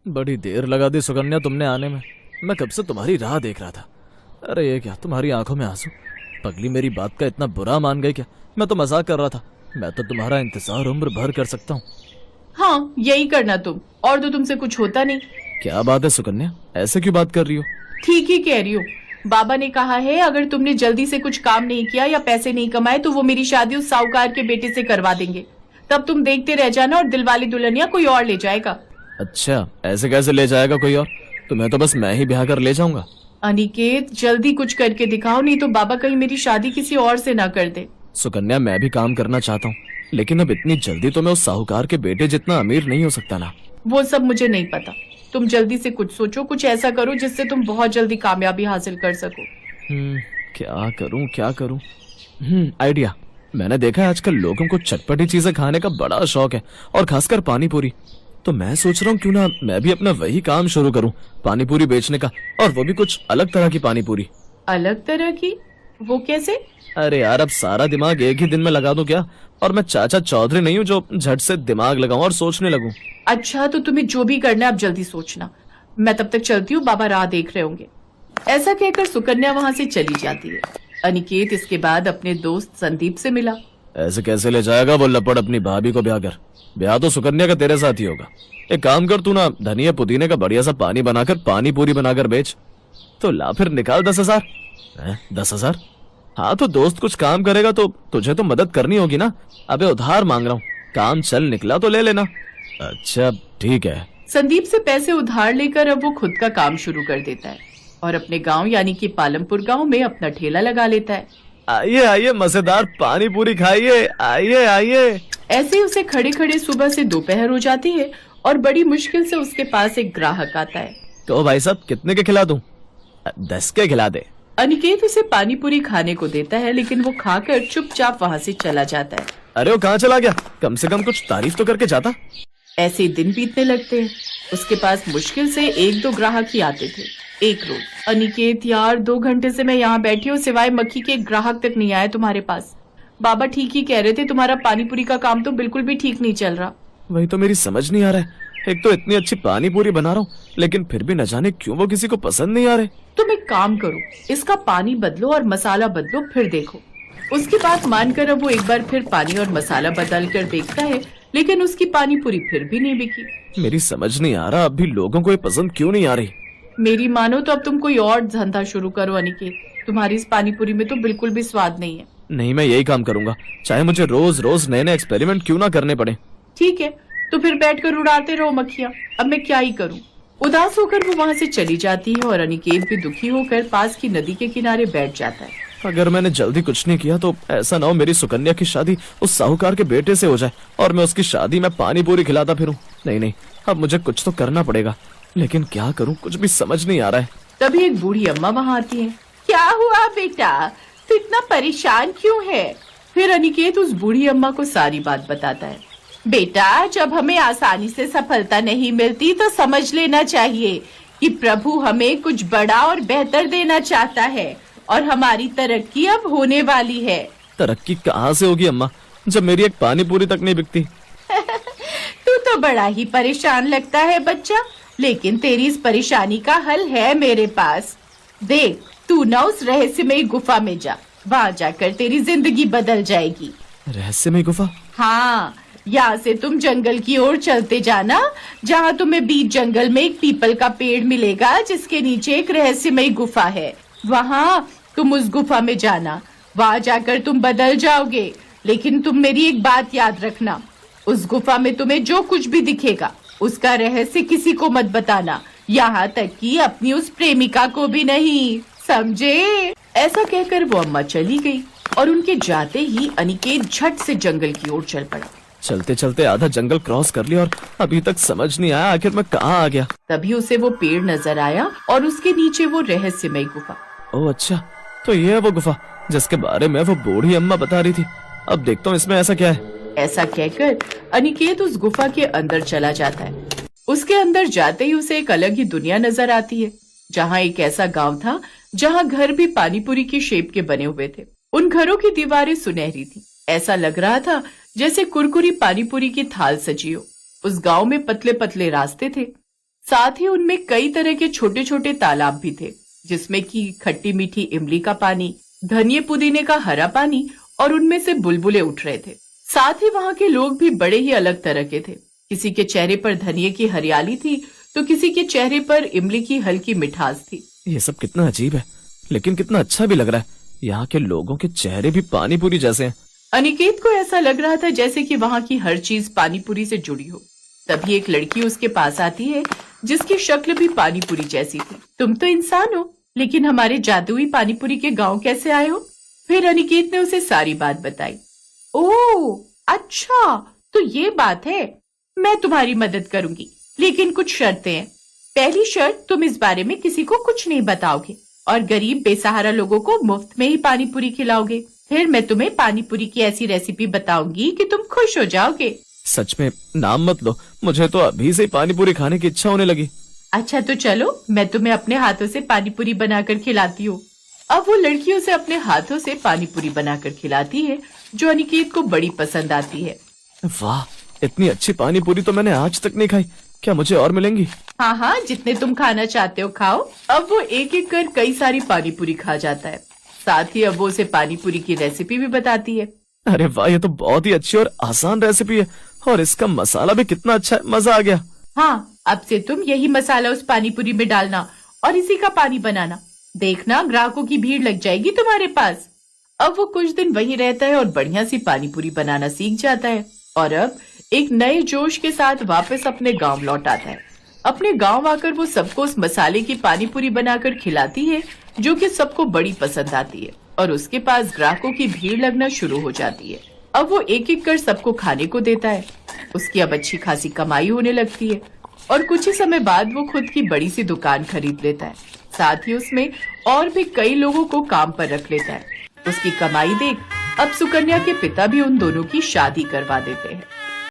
बड़ी देर लगा दी सुकन्या तुमने आने में। मैं कब से तुम्हारी राह देख रहा था। अरे ये क्या, तुम्हारी आंखों में आंसू? पगली मेरी बात का इतना बुरा मान गई क्या? मैं तो मजाक कर रहा था। मैं तो तुम्हारा इंतजार उम्र भर कर सकता हूँ। हाँ, यही करना तुम, और तो तुमसे कुछ होता नहीं। क्या बात है सुकन्या, ऐसे क्यों बात कर रही हो? ठीक ही कह रही हो। बाबा ने कहा है अगर तुमने जल्दी से कुछ काम नहीं किया या पैसे नहीं कमाए तो वो मेरी शादी उस साहूकार के बेटे से करवा देंगे। तब तुम देखते रह जाना और दिलवाली दुल्हनिया कोई और ले जाएगा। अच्छा, ऐसे कैसे ले जाएगा कोई और? तुम्हें तो बस मैं ही ब्याह कर ले जाऊंगा। अनिकेत, जल्दी कुछ करके दिखाओ, नहीं तो बाबा कहीं मेरी शादी किसी और से ना कर दे। सुकन्या, मैं भी काम करना चाहता हूँ, लेकिन अब इतनी जल्दी तो मैं उस साहूकार के बेटे जितना अमीर नहीं हो सकता ना। वो सब मुझे नहीं पता। तुम जल्दी से कुछ सोचो, कुछ ऐसा करो जिससे तुम बहुत जल्दी कामयाबी हासिल कर सको। क्या करूं? आइडिया। मैंने देखा है आजकल लोगों को चटपटी चीजें खाने का बड़ा शौक है, और खासकर पानी पूरी। तो मैं सोच रहा हूँ क्यों ना मैं भी अपना वही काम शुरू करूँ, पानी पूरी बेचने का, और वो भी कुछ अलग तरह की पानी पूरी। अलग तरह की? वो कैसे? अरे यार, अब सारा दिमाग एक ही दिन में लगा दूं क्या? और मैं चाचा चौधरी नहीं हूँ जो झट से दिमाग लगाऊं और सोचने लगूं। अच्छा, तो तुम्हें जो भी करना है अब जल्दी सोचना। मैं तब तक चलती हूँ, बाबा राह देख रहे होंगे। ऐसा कहकर सुकन्या वहाँ से चली जाती है। अनिकेत इसके बाद अपने दोस्त संदीप से मिला। ऐसे कैसे ले जाएगा वो लपड़ अपनी भाभी को ब्याह कर? ब्याह तो सुकन्या का तेरे साथ ही होगा। एक काम कर, तू ना धनिया पुदीने का बढ़िया सा पानी बनाकर पानी पूरी बनाकर बेच। तो ला फिर निकाल 10,000। 10,000? हाँ, तो दोस्त कुछ काम करेगा तो तुझे तो मदद करनी होगी ना। अबे उधार मांग रहा हूँ, काम चल निकला तो ले लेना। अच्छा ठीक है। संदीप से पैसे उधार लेकर अब वो खुद का काम शुरू कर देता है और अपने गांव यानी कि पालमपुर गांव में अपना ठेला लगा लेता है। आइए आइए, मजेदार पानी पूरी खाइए, आइए आइए। ऐसे ही उसे खड़े खड़े सुबह से दोपहर हो जाती है और बड़ी मुश्किल से उसके पास एक ग्राहक आता है। तो भाई साहब, कितने के खिला दूं? 10 के खिला दे। अनिकेत उसे पानी पूरी खाने को देता है, लेकिन वो खाकर चुपचाप वहाँ से चला जाता है। अरे वो कहाँ चला गया? कम से कम कुछ तारीफ तो करके जाता। ऐसे दिन बीतने लगते हैं। उसके पास मुश्किल से 1-2 ग्राहक ही आते थे। एक रोज, अनिकेत यार 2 घंटे से मैं यहाँ बैठी हूँ, सिवाय मक्खी के एक ग्राहक तक नहीं आया तुम्हारे पास। बाबा ठीक ही कह रहे थे, तुम्हारा पानी पूरी का काम तो बिल्कुल भी ठीक नहीं चल रहा। वही तो मेरी समझ नहीं आ रहा है। एक तो इतनी अच्छी पानी पूरी बना रहा हूँ, लेकिन फिर भी न जाने क्यों वो किसी को पसंद नहीं आ रहे। तुम एक काम करो, इसका पानी बदलो और मसाला बदलो, फिर देखो। उसकी बात मानकर अब वो एक बार फिर पानी और मसाला बदल कर देखता है, लेकिन उसकी पानी पूरी फिर भी नहीं बिकी। मेरी समझ नहीं आ रहा अब भी लोगों को ये पसंद क्यों नहीं आ रही। मेरी मानो तो अब तुम कोई और धंधा शुरू करो अनिकेत। तुम्हारी इस पानी पूरी में तो बिल्कुल भी स्वाद नहीं है। नहीं, मैं यही काम करूंगा, चाहे मुझे रोज रोज नए नए एक्सपेरिमेंट क्यों ना करने पड़े। ठीक है, तो फिर बैठकर उड़ाते रहो मक्खियाँ। अब मैं क्या ही करूँ। उदास होकर वो वहाँ से चली जाती है और अनिकेत भी दुखी होकर पास की नदी के किनारे बैठ जाता है। अगर मैंने जल्दी कुछ नहीं किया तो ऐसा ना हो मेरी सुकन्या की शादी उस साहूकार के बेटे से हो जाए और मैं उसकी शादी में पानी पूरी खिलाता फिरूं। नहीं, अब मुझे कुछ तो करना पड़ेगा, लेकिन क्या करूं, कुछ भी समझ नहीं आ रहा है। तभी एक बूढ़ी अम्मा वहाँ आती है। क्या हुआ बेटा, तू इतना परेशान क्यों है? फिर अनिकेत उस बूढ़ी अम्मा को सारी बात बताता है। बेटा, जब हमें आसानी से सफलता नहीं मिलती तो समझ लेना चाहिए कि प्रभु हमें कुछ बड़ा और बेहतर देना चाहता है और हमारी तरक्की अब होने वाली है। तरक्की कहाँ से होगी अम्मा, जब मेरी एक पानी पूरी तक नहीं बिकती। तू तो बड़ा ही परेशान लगता है बच्चा, लेकिन तेरी इस परेशानी का हल है मेरे पास। देख, तू ना उस रहस्यमयी गुफा में जा, वहाँ जाकर तेरी जिंदगी बदल जाएगी। रहस्यमयी गुफा? हाँ, यहाँ से तुम जंगल की ओर चलते जाना, जहाँ तुम्हें बीच जंगल में एक पीपल का पेड़ मिलेगा जिसके नीचे एक रहस्यमयी गुफा है। वहाँ तुम उस गुफा में जाना, वहाँ जाकर तुम बदल जाओगे। लेकिन तुम मेरी एक बात याद रखना, उस गुफा में तुम्हें जो कुछ भी दिखेगा उसका रहस्य किसी को मत बताना, यहाँ तक कि अपनी उस प्रेमिका को भी नहीं, समझे? ऐसा कहकर वो अम्मा चली गई और उनके जाते ही अनिकेत झट से जंगल की ओर चल पड़ा। चलते चलते आधा जंगल क्रॉस कर लिया और अभी तक समझ नहीं आया आखिर मैं कहाँ आ गया। तभी उसे वो पेड़ नजर आया और उसके नीचे वो रहस्यमयी गुफा। ओह अच्छा, तो ये है वो गुफा जिसके बारे में वो बूढ़ी अम्मा बता रही थी। अब देखता हूँ इसमें ऐसा क्या है। ऐसा कहकर अनिकेत उस गुफा के अंदर चला जाता है। उसके अंदर जाते ही उसे एक अलग ही दुनिया नजर आती है, जहाँ एक ऐसा गांव था जहाँ घर भी पानीपुरी के शेप के बने हुए थे। उन घरों की दीवारें सुनहरी थी। ऐसा लग रहा था जैसे कुरकुरी पानीपुरी की थाल सजी हो। उस गांव में पतले पतले रास्ते थे। साथ ही उनमें कई तरह के छोटे छोटे तालाब भी थे, जिसमें कि खट्टी मीठी इमली का पानी, धनिये पुदीने का हरा पानी और उनमें से बुलबुले उठ रहे थे। साथ ही वहाँ के लोग भी बड़े ही अलग तरह के थे। किसी के चेहरे पर धनिये की हरियाली थी तो किसी के चेहरे पर इमली की हल्की मिठास थी। ये सब कितना अजीब है, लेकिन कितना अच्छा भी लग रहा है। यहाँ के लोगों के चेहरे भी पानी पूरी जैसे हैं। अनिकेत को ऐसा लग रहा था जैसे कि वहाँ की हर चीज पानीपुरी से जुड़ी हो। तभी एक लड़की उसके पास आती है जिसकी शक्ल भी पानीपुरी जैसी थी। तुम तो इंसान हो, लेकिन हमारे जादुई पानीपुरी के गांव कैसे आए हो? फिर अनिकेत ने उसे सारी बात बताई। ओह अच्छा, तो ये बात है। मैं तुम्हारी मदद करूंगी, लेकिन कुछ शर्तें हैं। पहली शर्त, तुम इस बारे में किसी को कुछ नहीं बताओगे और गरीब बेसहारा लोगों को मुफ्त में ही पानीपुरी खिलाओगे। फिर मैं तुम्हें पानीपुरी की ऐसी रेसिपी बताऊंगी कि तुम खुश हो जाओगे। सच में? नाम मत लो, मुझे तो अभी से ही पानीपुरी खाने की इच्छा होने लगी। अच्छा तो चलो, मैं तुम्हें अपने हाथों से पानीपुरी बनाकर खिलाती हूँ। अब वो लड़की उसे अपने हाथों से पानीपुरी बनाकर खिलाती है, जो अनिकेत को बड़ी पसंद आती है। वाह, इतनी अच्छी पानीपुरी तो मैंने आज तक नहीं खाई। क्या मुझे और मिलेंगी? हाँ हाँ, जितने तुम खाना चाहते हो खाओ। अब वो एक एक कर कई सारी पानीपुरी खा जाता है। साथ ही अब वो उसे पानीपुरी की रेसिपी भी बताती है। अरे वाह, ये तो बहुत ही अच्छी और आसान रेसिपी है, और इसका मसाला भी कितना अच्छा है। मजा आ गया। हाँ, अब से तुम यही मसाला उस पानीपुरी में डालना और इसी का पानी बनाना। देखना, ग्राहकों की भीड़ लग जाएगी तुम्हारे पास। अब वो कुछ दिन वहीं रहता है और बढ़िया सी पानीपुरी बनाना सीख जाता है, और अब एक नए जोश के साथ वापस अपने गांव लौट आता है। अपने गांव आकर वो सबको उस मसाले की पानीपुरी बनाकर खिलाती है, जो कि सबको बड़ी पसंद आती है, और उसके पास ग्राहकों की भीड़ लगना शुरू हो जाती है। अब वो एक एक कर सबको खाने को देता है। उसकी अब अच्छी खासी कमाई होने लगती है, और कुछ ही समय बाद वो खुद की बड़ी सी दुकान खरीद लेता है। साथ ही उसमें और भी कई लोगों को काम पर रख लेता है। उसकी कमाई देख अब सुकन्या के पिता भी उन दोनों की शादी करवा देते हैं।